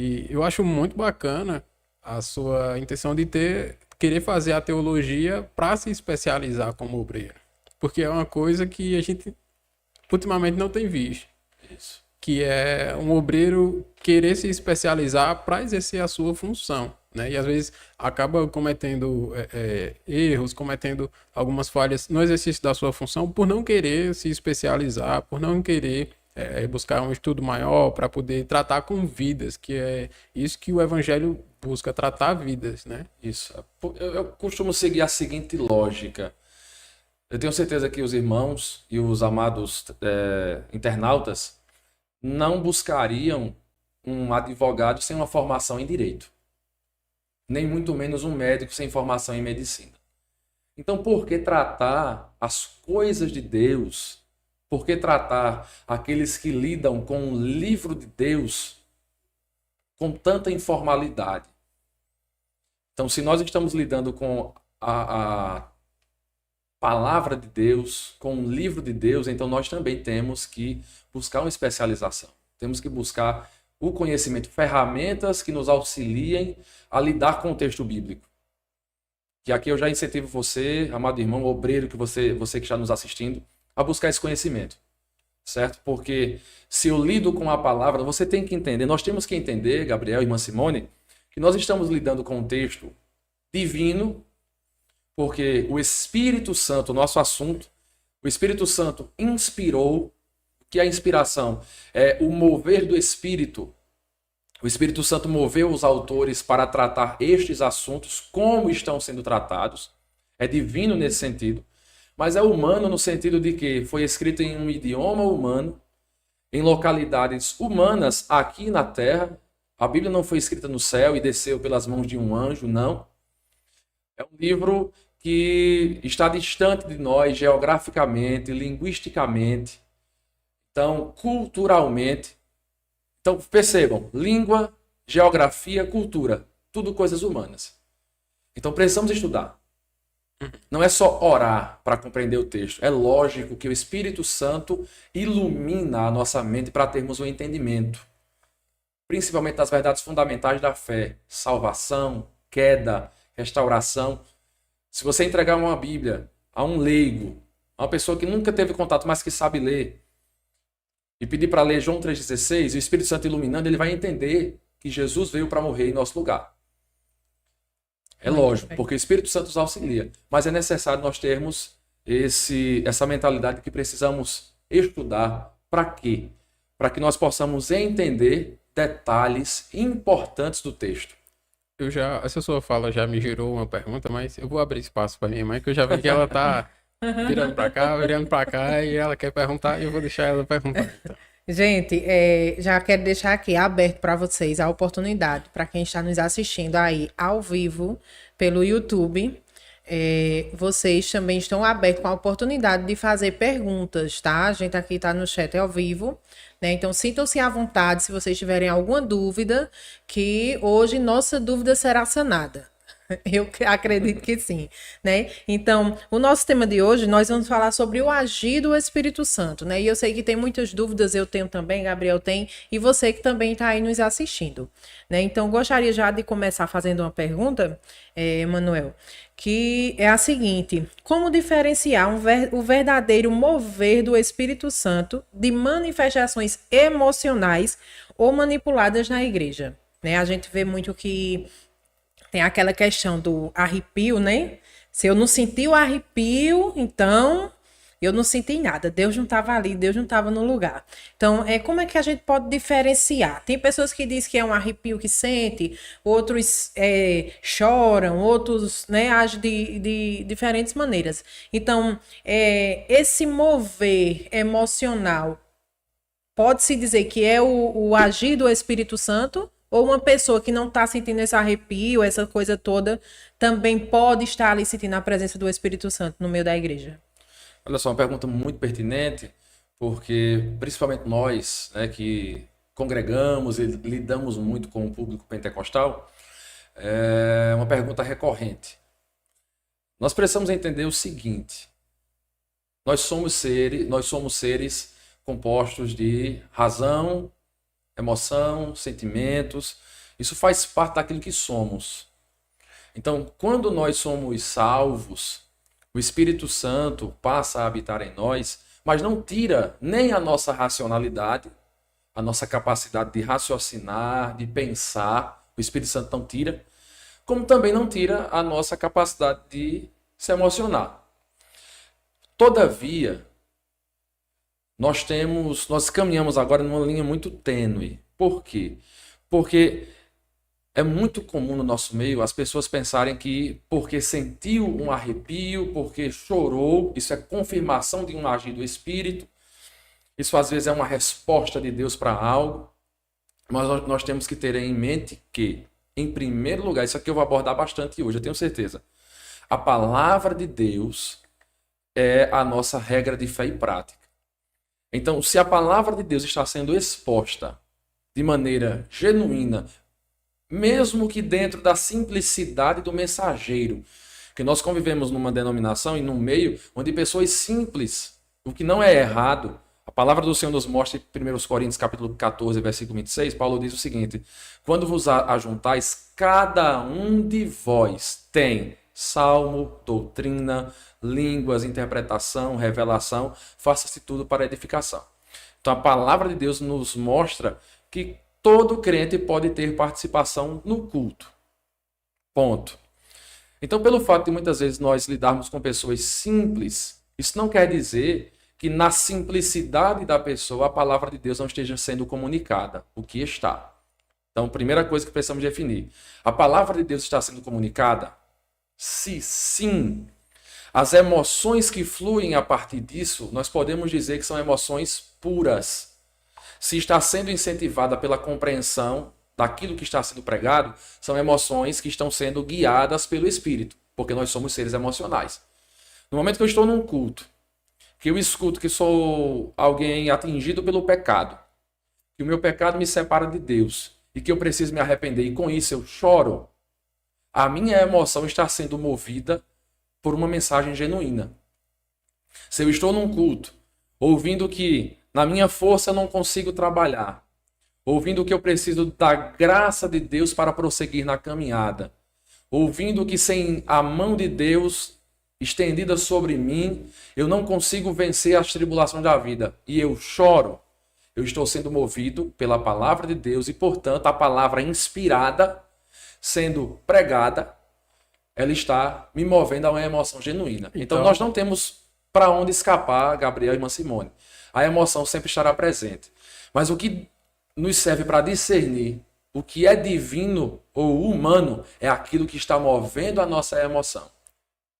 E eu acho muito bacana a sua intenção de querer fazer a teologia para se especializar como obreiro. Porque é uma coisa que a gente ultimamente não tem visto, Isso. que é um obreiro querer se especializar para exercer a sua função, né? E às vezes acaba cometendo erros, cometendo algumas falhas no exercício da sua função por não querer se especializar, por não querer buscar um estudo maior para poder tratar com vidas, que é isso que o evangelho busca, tratar vidas, né? Isso. Eu costumo seguir a seguinte lógica. Eu tenho certeza que os irmãos e os amados internautas não buscariam um advogado sem uma formação em direito, nem muito menos um médico sem formação em medicina. Então, por que tratar as coisas de Deus? Por que tratar aqueles que lidam com o livro de Deus com tanta informalidade? Então, se nós estamos lidando com a palavra de Deus, com o livro de Deus, então nós também temos que buscar uma especialização. Temos que buscar o conhecimento, ferramentas que nos auxiliem a lidar com o texto bíblico. Que aqui eu já incentivo você, amado irmão, obreiro, que você que está nos assistindo, a buscar esse conhecimento, certo? Porque se eu lido com a palavra, você tem que entender, nós temos que entender, Gabriel e irmã Simone, que nós estamos lidando com um texto divino, porque o Espírito Santo, nosso assunto, o Espírito Santo inspirou, que a inspiração é o mover do Espírito. O Espírito Santo moveu os autores para tratar estes assuntos como estão sendo tratados. É divino nesse sentido, mas é humano no sentido de que foi escrito em um idioma humano, em localidades humanas aqui na Terra. A Bíblia não foi escrita no céu e desceu pelas mãos de um anjo, não. É um livro que está distante de nós geograficamente, linguisticamente, então culturalmente. Então percebam, língua, geografia, cultura, tudo coisas humanas. Então precisamos estudar. Não é só orar para compreender o texto. É lógico que o Espírito Santo ilumina a nossa mente para termos um entendimento, principalmente das verdades fundamentais da fé, salvação, queda, restauração. Se você entregar uma Bíblia a um leigo, a uma pessoa que nunca teve contato, mas que sabe ler, e pedir para ler João 3,16, o Espírito Santo iluminando, ele vai entender que Jesus veio para morrer em nosso lugar. É lógico, porque o Espírito Santo nos auxilia, mas é necessário nós termos essa mentalidade que precisamos estudar. Para quê? Para que nós possamos entender detalhes importantes do texto. Essa sua fala já me gerou uma pergunta, mas eu vou abrir espaço para minha mãe, que eu já vi que ela tá virando para cá, e ela quer perguntar, e eu vou deixar ela perguntar. Então. Gente, já quero deixar aqui aberto para vocês a oportunidade, para quem está nos assistindo aí ao vivo pelo YouTube. Vocês também estão abertos com a oportunidade de fazer perguntas, tá? A gente aqui está no chat ao vivo, né? Então sintam-se à vontade se vocês tiverem alguma dúvida, que hoje nossa dúvida será sanada. Eu acredito que sim, né? Então, o nosso tema de hoje, nós vamos falar sobre o agir do Espírito Santo, né? E eu sei que tem muitas dúvidas, eu tenho também, Gabriel tem, e você que também está aí nos assistindo, né? Então, gostaria já de começar fazendo uma pergunta, Manuel, que é a seguinte: como diferenciar o verdadeiro mover do Espírito Santo de manifestações emocionais ou manipuladas na igreja, né? A gente vê muito que tem aquela questão do arrepio, né? Se eu não senti o arrepio, então eu não senti nada. Deus não estava ali, Deus não estava no lugar. Então, como é que a gente pode diferenciar? Tem pessoas que dizem que é um arrepio que sente, outros choram, outros, né, agem de diferentes maneiras. Então, esse mover emocional, pode-se dizer que é o agir do Espírito Santo? Ou uma pessoa que não está sentindo esse arrepio, essa coisa toda, também pode estar ali sentindo a presença do Espírito Santo no meio da igreja? Olha só, uma pergunta muito pertinente, porque principalmente nós, né, que congregamos e lidamos muito com o público pentecostal, é uma pergunta recorrente. Nós precisamos entender o seguinte: nós somos seres compostos de razão, emoção, sentimentos. Isso faz parte daquilo que somos. Então, quando nós somos salvos, o Espírito Santo passa a habitar em nós, mas não tira nem a nossa racionalidade, a nossa capacidade de raciocinar, de pensar. O Espírito Santo não tira, como também não tira a nossa capacidade de se emocionar. Todavia, nós caminhamos agora numa linha muito tênue. Por quê? Porque é muito comum no nosso meio as pessoas pensarem que porque sentiu um arrepio, porque chorou, isso é confirmação de um agir do Espírito. Isso às vezes é uma resposta de Deus para algo. Mas nós temos que ter em mente que, em primeiro lugar, isso aqui eu vou abordar bastante hoje, eu tenho certeza. A palavra de Deus é a nossa regra de fé e prática. Então, se a palavra de Deus está sendo exposta de maneira genuína, mesmo que dentro da simplicidade do mensageiro, que nós convivemos numa denominação e num meio onde pessoas simples, o que não é errado, a palavra do Senhor nos mostra em 1 Coríntios capítulo 14, versículo 26, Paulo diz o seguinte: quando vos ajuntais, cada um de vós tem salmo, doutrina, línguas, interpretação, revelação, faça-se tudo para edificação. Então a palavra de Deus nos mostra que todo crente pode ter participação no culto. Ponto. Então, pelo fato de muitas vezes nós lidarmos com pessoas simples, isso não quer dizer que na simplicidade da pessoa a palavra de Deus não esteja sendo comunicada, o que está. Então, primeira coisa que precisamos definir: a palavra de Deus está sendo comunicada? Se sim, as emoções que fluem a partir disso, nós podemos dizer que são emoções puras. Se está sendo incentivada pela compreensão daquilo que está sendo pregado, são emoções que estão sendo guiadas pelo Espírito, porque nós somos seres emocionais. No momento que eu estou num culto, que eu escuto que sou alguém atingido pelo pecado, que o meu pecado me separa de Deus e que eu preciso me arrepender, e com isso eu choro, a minha emoção está sendo movida por uma mensagem genuína. Se eu estou num culto, ouvindo que na minha força eu não consigo trabalhar, ouvindo que eu preciso da graça de Deus para prosseguir na caminhada, ouvindo que sem a mão de Deus estendida sobre mim, eu não consigo vencer as tribulações da vida, e eu choro, eu estou sendo movido pela palavra de Deus e, portanto, a palavra inspirada, sendo pregada, ela está me movendo a uma emoção genuína. Então nós não temos para onde escapar, Gabriel e irmã Simone. A emoção sempre estará presente. Mas o que nos serve para discernir o que é divino ou humano é aquilo que está movendo a nossa emoção.